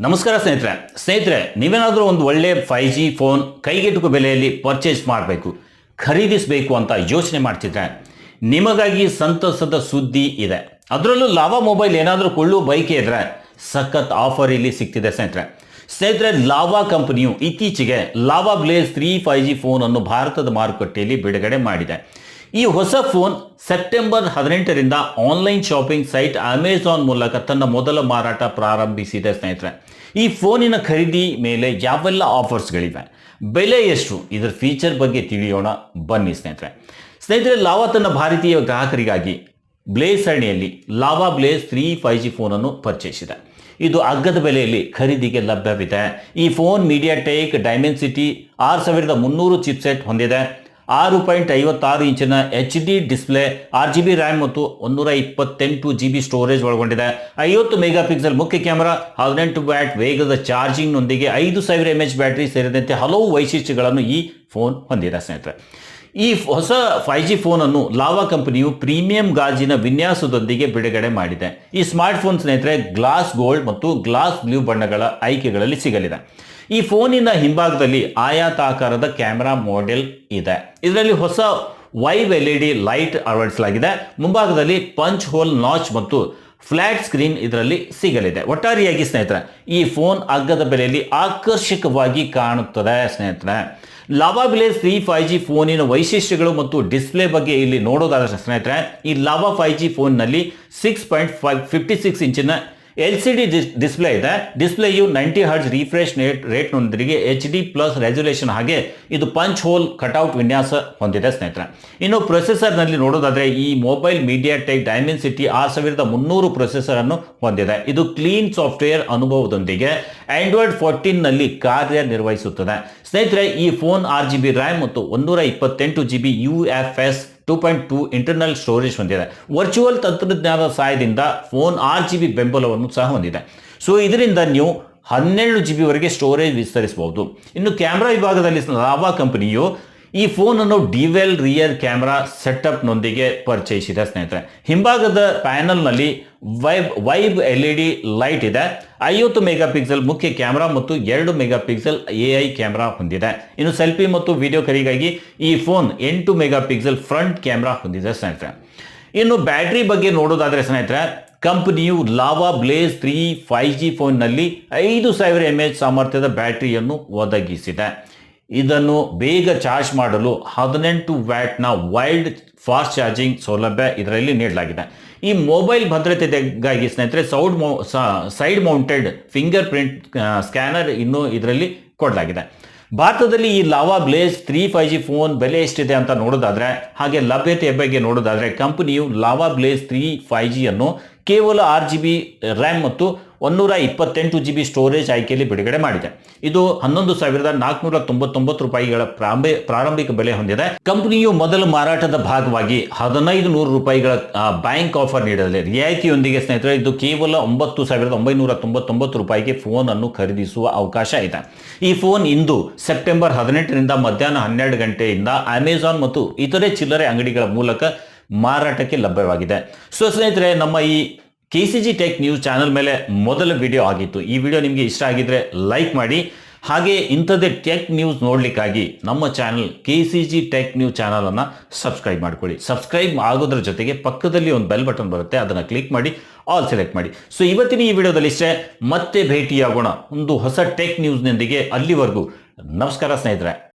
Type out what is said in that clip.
ನಮಸ್ಕಾರ ಸ್ನೇಹಿತರೆ ನೀವೇನಾದರೂ ಒಂದು ಒಳ್ಳೆ 5G ಫೋನ್ ಕೈಗೆಟುಕುವ ಬೆಲೆಯಲ್ಲಿ ಪರ್ಚೇಸ್ ಮಾಡಬೇಕು ಖರೀದಿಸಬೇಕು ಅಂತ ಯೋಚನೆ ಮಾಡ್ತಿದ್ರೆ ನಿಮಗಾಗಿ ಸಂತಸದ ಸುದ್ದಿ ಇದೆ. ಅದರಲ್ಲೂ ಲಾವಾ ಮೊಬೈಲ್ ಏನಾದರೂ ಕೊಳ್ಳುವ ಬೈಕೆ ಇದ್ರೆ ಸಖತ್ ಆಫರ್ ಇಲ್ಲಿ ಸಿಗ್ತಿದೆ ಸ್ನೇಹಿತರೆ ಲಾವಾ ಕಂಪನಿಯು ಇತ್ತೀಚೆಗೆ ಲಾವಾ ಬ್ಲೇಜ್ 3 5G ಫೋನ್ ಅನ್ನು ಭಾರತದ ಮಾರುಕಟ್ಟೆಯಲ್ಲಿ ಬಿಡುಗಡೆ ಮಾಡಿದೆ. ಈ ಹೊಸ ಫೋನ್ ಸೆಪ್ಟೆಂಬರ್ 18ರಿಂದ ಆನ್ಲೈನ್ ಶಾಪಿಂಗ್ ಸೈಟ್ ಅಮೆಜಾನ್ ಮೂಲಕ ತನ್ನ ಮೊದಲ ಮಾರಾಟ ಪ್ರಾರಂಭಿಸಿದೆ ಸ್ನೇಹಿತರೆ. ಈ ಫೋನಿನ ಖರೀದಿ ಮೇಲೆ ಯಾವೆಲ್ಲ ಆಫರ್ಸ್ಗಳಿವೆ, ಬೆಲೆ ಎಷ್ಟು, ಇದರ ಫೀಚರ್ ಬಗ್ಗೆ ತಿಳಿಯೋಣ ಬನ್ನಿ ಸ್ನೇಹಿತರೆ ಲಾವಾ ತನ್ನ ಭಾರತೀಯ ಗ್ರಾಹಕರಿಗಾಗಿ ಬ್ಲೇಜ್ ಸರಣಿಯಲ್ಲಿ ಲಾವಾ ಬ್ಲೇಜ್ 3 5G ಫೋನನ್ನು ಪರಿಚಯಿಸಿದೆ. ಇದು ಅಗ್ಗದ ಬೆಲೆಯಲ್ಲಿ ಖರೀದಿಗೆ ಲಭ್ಯವಿದೆ. ಈ ಫೋನ್ ಮೀಡಿಯಾಟೆಕ್ ಡೈಮೆನ್ಸಿಟಿ 6300 ಚಿಪ್ಸೆಟ್ ಹೊಂದಿದೆ. 6.56 ಇಂಚಿನ HD ಡಿಸ್ಪ್ಲೇ, 8GB ರ್ಯಾಮ್ ಮತ್ತು 128GB ಸ್ಟೋರೇಜ್ ಒಳಗೊಂಡಿದೆ. 50 ಮೆಗಾಪಿಕ್ಸೆಲ್ ಮುಖ್ಯ ಕ್ಯಾಮೆರಾ, 18 ವ್ಯಾಟ್ ವೇಗದ ಚಾರ್ಜಿಂಗ್ನೊಂದಿಗೆ 5000 mAh ಬ್ಯಾಟರಿ ಸೇರಿದಂತೆ ಹಲವು ವೈಶಿಷ್ಟ್ಯಗಳನ್ನು ಈ ಫೋನ್ ಹೊಂದಿದೆ ಸ್ನೇಹಿತರೆ. ಈ ಹೊಸ 5G ಫೋನನ್ನು ಲಾವಾ ಕಂಪನಿಯು ಪ್ರೀಮಿಯಂ ಗಾಜಿನ ವಿನ್ಯಾಸದೊಂದಿಗೆ ಬಿಡುಗಡೆ ಮಾಡಿದೆ. ಈ ಸ್ಮಾರ್ಟ್ ಫೋನ್ ಸ್ನೇಹಿತರೆ ಗ್ಲಾಸ್ ಗೋಲ್ಡ್ ಮತ್ತು ಗ್ಲಾಸ್ ಬ್ಲೂ ಬಣ್ಣಗಳ ಆಯ್ಕೆಗಳಲ್ಲಿ ಸಿಗಲಿದೆ. ಈ ಫೋನಿನ ಹಿಂಭಾಗದಲ್ಲಿ ಆಯತಾಕಾರದ ಕ್ಯಾಮೆರಾ ಮಾಡೆಲ್ ಇದೆ. ಇದರಲ್ಲಿ ಹೊಸ ವೈವ್ LED ಲೈಟ್ ಅಳವಡಿಸಲಾಗಿದೆ. ಮುಂಭಾಗದಲ್ಲಿ ಪಂಚ್ ಹೋಲ್ ನಾಚ್ ಮತ್ತು ಫ್ಲಾಟ್ ಸ್ಕ್ರೀನ್ ಇದರಲ್ಲಿ ಸಿಗಲಿದೆ. ಒಟ್ಟಾರೆಯಾಗಿ ಸ್ನೇಹಿತರೆ ಈ ಫೋನ್ ಅಗ್ಗದ ಬೆಲೆಯಲ್ಲಿ ಆಕರ್ಷಕವಾಗಿ ಕಾಣುತ್ತದೆ ಸ್ನೇಹಿತರೆ. ಲಾವಾ ಬ್ಲೇಜ್ 3 5G ಫೋನಿನ ವೈಶಿಷ್ಟ್ಯಗಳು ಮತ್ತು ಡಿಸ್ಪ್ಲೇ ಬಗ್ಗೆ ಇಲ್ಲಿ ನೋಡೋದಾದ್ರೆ ಸ್ನೇಹಿತರೆ ಈ ಲಾವಾ 5G ಫೋನ್ನಲ್ಲಿ 6.56 ಇಂಚಿನ LCD ಡಿಸ್ಪ್ಲೇ ಇದೆ. ಡಿಸ್ಪ್ಲೇಯು 90 Hz ರಿಫ್ರೆಶ್ ರೇಟ್ನೊಂದಿಗೆ HD ಪ್ಲಸ್ ರೆಸೊಲ್ಯೂಷನ್, ಹಾಗೆ ಇದು ಪಂಚ್ ಹೋಲ್ ಕಟ್ಔಟ್ ವಿನ್ಯಾಸ ಹೊಂದಿದೆ ಸ್ನೇಹಿತರೆ. ಇನ್ನು ಪ್ರೊಸೆಸರ್ನಲ್ಲಿ ನೋಡೋದಾದ್ರೆ ಈ ಮೊಬೈಲ್ ಮೀಡಿಯಾಟೆಕ್ ಡೈಮೆನ್ಸಿಟಿ 6300 ಪ್ರೊಸೆಸರ್ ಅನ್ನು ಹೊಂದಿದೆ. ಇದು ಕ್ಲೀನ್ ಸಾಫ್ಟ್ವೇರ್ ಅನುಭವದೊಂದಿಗೆ ಆಂಡ್ರಾಯ್ಡ್ 14 ನಲ್ಲಿ ಕಾರ್ಯನಿರ್ವಹಿಸುತ್ತದೆ ಸ್ನೇಹಿತರೆ. ಈ ಫೋನ್ 6GB ರ್ಯಾಮ್ ಮತ್ತು 128GB UFS 2.2 ಇಂಟರ್ನಲ್ ಸ್ಟೋರೇಜ್ ಹೊಂದಿದೆ. ವರ್ಚುವಲ್ ತಂತ್ರಜ್ಞಾನದ ಸಹಾಯದಿಂದ ಫೋನ್ 6GB ಬೆಂಬಲವನ್ನು ಸಹ ಹೊಂದಿದೆ. ಸೊ ಇದರಿಂದ ನೀವು 12GB ವರೆಗೆ ಸ್ಟೋರೇಜ್ ವಿಸ್ತರಿಸಬಹುದು. ಇನ್ನು ಕ್ಯಾಮ್ರಾ ವಿಭಾಗದಲ್ಲಿ ಲಾವಾ ಕಂಪನಿಯು ಈ ಫೋನನ್ನು ಡ್ಯುವೆಲ್ ರಿಯರ್ ಕ್ಯಾಮೆರಾ ಸೆಟಪ್ನೊಂದಿಗೆ ಪರಿಚಯಿಸಿದೆ ಸ್ನೇಹಿತರೆ. ಹಿಂಭಾಗದ ಪ್ಯಾನಲ್ನಲ್ಲಿ ವೈಬ್ LED ಲೈಟ್ ಇದೆ. 50 ಮೆಗಾಪಿಕ್ಸೆಲ್ ಮುಖ್ಯ ಕ್ಯಾಮೆರಾ ಮತ್ತು 2 ಮೆಗಾಪಿಕ್ಸೆಲ್ AI ಕ್ಯಾಮೆರಾ ಹೊಂದಿದೆ. ಇನ್ನು ಸೆಲ್ಫಿ ಮತ್ತು ವಿಡಿಯೋ ಕರೆಗಾಗಿ ಈ ಫೋನ್ 8 ಮೆಗಾಪಿಕ್ಸೆಲ್ ಫ್ರಂಟ್ ಕ್ಯಾಮೆರಾ ಹೊಂದಿದೆ ಸ್ನೇಹಿತರೆ. ಇನ್ನು ಬ್ಯಾಟರಿ ಬಗ್ಗೆ ನೋಡೋದಾದ್ರೆ ಸ್ನೇಹಿತರೆ ಕಂಪನಿಯು ಲಾವಾ ಬ್ಲೇಜ್ 3 5G ಫೋನ್ನಲ್ಲಿ 5000 mAh ಸಾಮರ್ಥ್ಯದ ಬ್ಯಾಟರಿಯನ್ನು ಒದಗಿಸಿದೆ. ಇದನ್ನು ಬೇಗ ಚಾರ್ಜ್ ಮಾಡಲು 18 ವ್ಯಾಟ್ನ ವೈಲ್ಡ್ ಫಾಸ್ಟ್ ಚಾರ್ಜಿಂಗ್ ಸೌಲಭ್ಯ ಇದರಲ್ಲಿ ನೀಡಲಾಗಿದೆ. ಈ ಮೊಬೈಲ್ ಭದ್ರತೆಗಾಗಿ ಸ್ನೇಹಿತರೆ side mounted finger print scanner ಇನ್ನು ಇದರಲ್ಲಿ ಕೊಡಲಾಗಿದೆ. ಭಾರತದಲ್ಲಿ ಈ ಲಾವಾ ಬ್ಲೇಜ್ 3 5G ಫೋನ್ ಬೆಲೆ ಎಷ್ಟಿದೆ ಅಂತ ನೋಡೋದಾದ್ರೆ, ಹಾಗೆ ಲಭ್ಯತೆಯ ಬಗ್ಗೆ ನೋಡೋದಾದ್ರೆ ಕಂಪನಿಯು ಲಾವಾ ಬ್ಲೇಜ್ 3 5G ಅನ್ನು ಕೇವಲ 6GB ರ್ಯಾಮ್ ಮತ್ತು 128GB ಸ್ಟೋರೇಜ್ ಆಯ್ಕೆಯಲ್ಲಿ ಬಿಡುಗಡೆ ಮಾಡಿದೆ. ಇದು 11,499 ರೂಪಾಯಿಗಳ ಪ್ರಾರಂಭಿಕ ಬೆಲೆ ಹೊಂದಿದೆ. ಕಂಪನಿಯು ಮೊದಲ ಮಾರಾಟದ ಭಾಗವಾಗಿ 1500 ರೂಪಾಯಿಗಳ ಬ್ಯಾಂಕ್ ಆಫರ್ ನೀಡಲಿದೆ. ರಿಯಾಯಿತಿಯೊಂದಿಗೆ ಸ್ನೇಹಿತರೆ ಇದು ಕೇವಲ 9,999 ರೂಪಾಯಿಗೆ ಫೋನ್ ಅನ್ನು ಖರೀದಿಸುವ ಅವಕಾಶ ಇದೆ. ಈ ಫೋನ್ ಇಂದು ಸೆಪ್ಟೆಂಬರ್ 18ರಿಂದ ಮಧ್ಯಾಹ್ನ 12 ಗಂಟೆಯಿಂದ ಅಮೆಜಾನ್ ಮತ್ತು ಇತರೆ ಚಿಲ್ಲರೆ ಅಂಗಡಿಗಳ ಮೂಲಕ ಮಾರಾಟಕ್ಕೆ ಲಭ್ಯವಾಗಿದೆ. ಸೊ ಸ್ನೇಹಿತರೆ ನಮ್ಮ ಈ KCG ಟೆಕ್ ನ್ಯೂಸ್ ಚಾನಲ್ ಮೇಲೆ ಮೊದಲ ವಿಡಿಯೋ ಆಗಿತ್ತು. ಈ ವಿಡಿಯೋ ನಿಮಗೆ ಇಷ್ಟ ಆಗಿದ್ರೆ ಲೈಕ್ ಮಾಡಿ, ಹಾಗೆ ಇಂಥದ್ದೇ ಟೆಕ್ ನ್ಯೂಸ್ ನೋಡ್ಲಿಕ್ಕಾಗಿ ನಮ್ಮ channel KCG tech news channel ಅನ್ನ ಸಬ್ಸ್ಕ್ರೈಬ್ ಮಾಡ್ಕೊಳ್ಳಿ. ಸಬ್ಸ್ಕ್ರೈಬ್ ಆಗೋದ್ರ ಜೊತೆಗೆ ಪಕ್ಕದಲ್ಲಿ ಒಂದು ಬೆಲ್ ಬಟನ್ ಬರುತ್ತೆ, ಅದನ್ನ ಕ್ಲಿಕ್ ಮಾಡಿ ಆಲ್ ಸೆಲೆಕ್ಟ್ ಮಾಡಿ. ಸೊ ಇವತ್ತಿನ ಈ ವಿಡಿಯೋದಲ್ಲಿ ಇಷ್ಟೇ. ಮತ್ತೆ ಭೇಟಿಯಾಗೋಣ ಒಂದು ಹೊಸ ಟೆಕ್ ನ್ಯೂಸ್ನೊಂದಿಗೆ. ಅಲ್ಲಿವರೆಗೂ ನಮಸ್ಕಾರ ಸ್ನೇಹಿತರೆ.